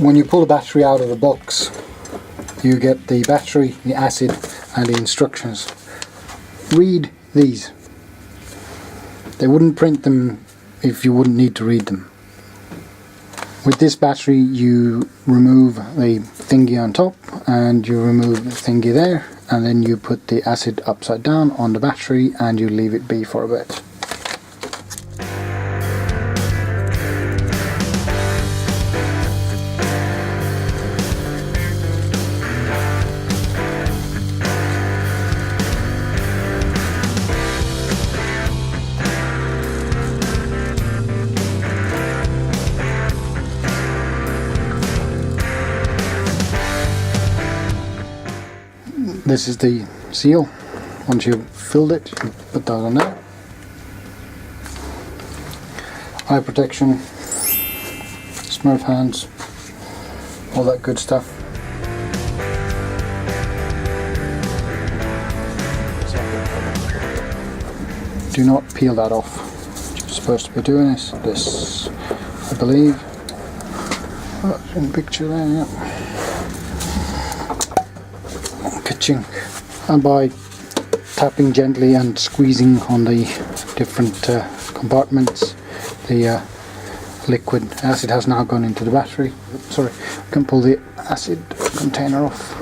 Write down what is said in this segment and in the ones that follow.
when you pull the battery out of the box, you get the battery, the acid and the instructions. Read these. They wouldn't print them if you wouldn't need to read them. With this battery you remove the thingy on top and you remove the thingy there, and then you put the acid upside down on the battery and you leave it be for a bit. This is the seal. Once you've filled it, you put that on there. Eye protection, Smurf hands, all that good stuff. Do not peel that off. You're supposed to be doing this, I believe. Oh, in the picture there, yeah. And by tapping gently and squeezing on the different compartments, the liquid acid has now gone into the battery. Sorry, we can pull the acid container off.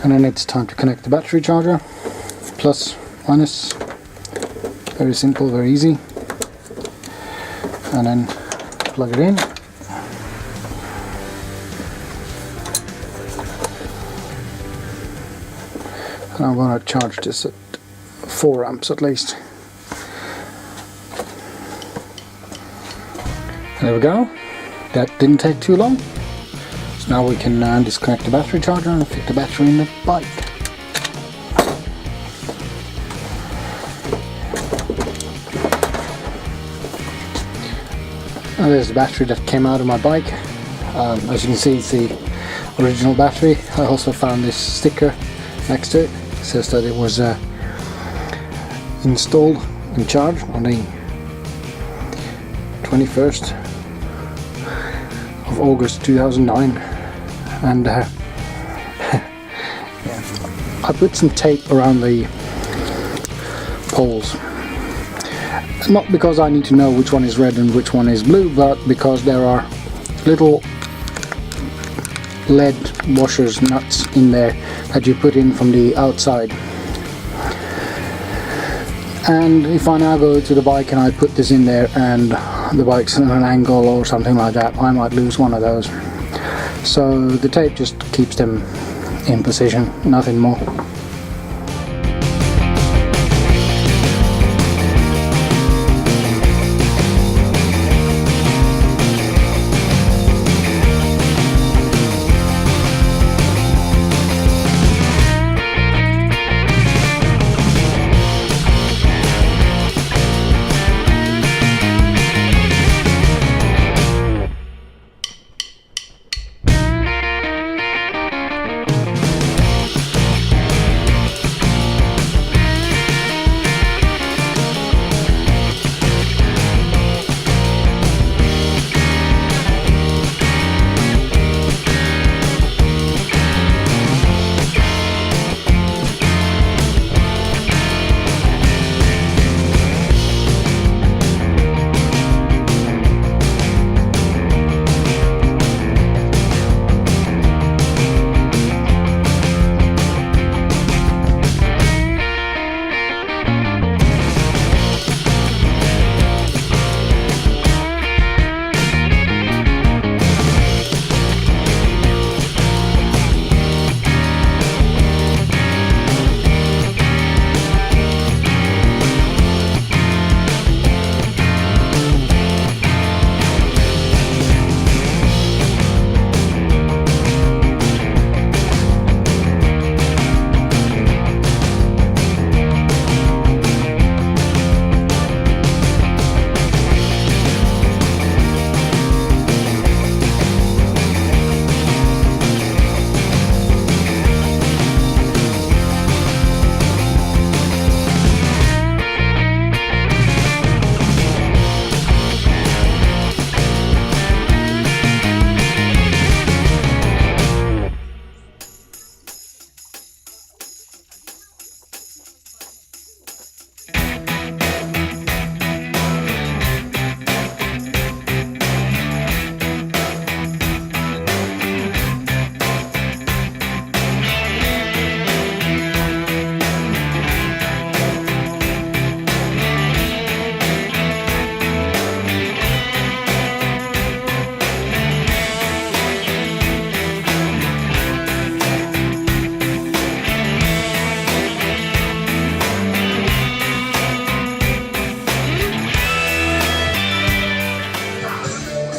And then it's time to connect the battery charger, plus, minus, very simple, very easy, and then plug it in. And I'm going to charge this at 4 amps at least. And there we go, that didn't take too long. So now we can disconnect the battery charger and fit the battery in the bike. Now there's the battery that came out of my bike. As you can see, it's the original battery. I also found this sticker next to it. It says that it was installed and charged on the 21st of August 2009. And yeah, I put some tape around the poles, not because I need to know which one is red and which one is blue, but because there are little lead washers, nuts in there that you put in from the outside. And if I now go to the bike and I put this in there and the bike's at an angle or something like that, I might lose one of those. So the tape just keeps them in position, nothing more.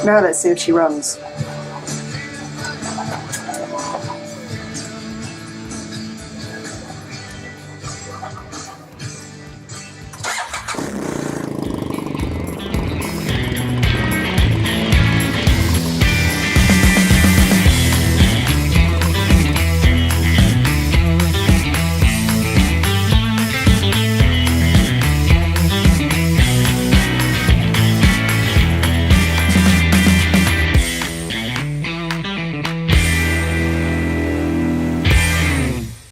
Now let's see if she runs.